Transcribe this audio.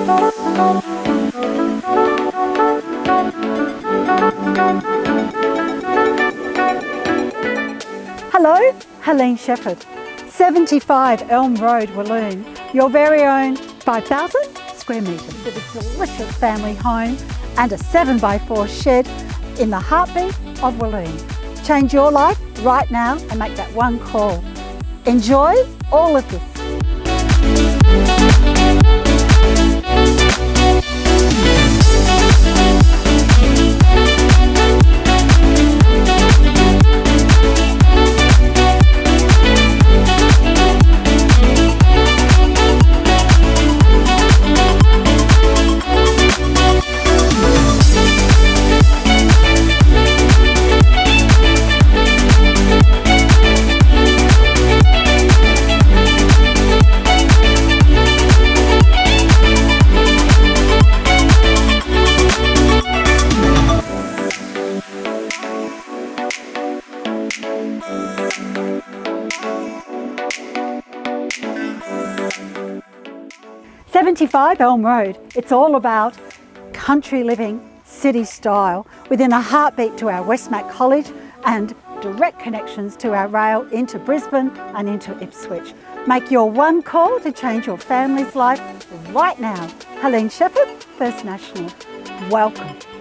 Hello, Helene Shephard, 75 Elm Road, Walloon, your very own 5,000 square metres with a delicious family home and a 7x4 shed in the heartbeat of Walloon. Change your life right now and make that one call. Enjoy all of this. '75 Elm Road, it's all about country living, city style, within a heartbeat to our Westmac College and direct connections to our rail into Brisbane and into Ipswich. Make your one call to change your family's life right now. Helene Shephard, First National. Welcome.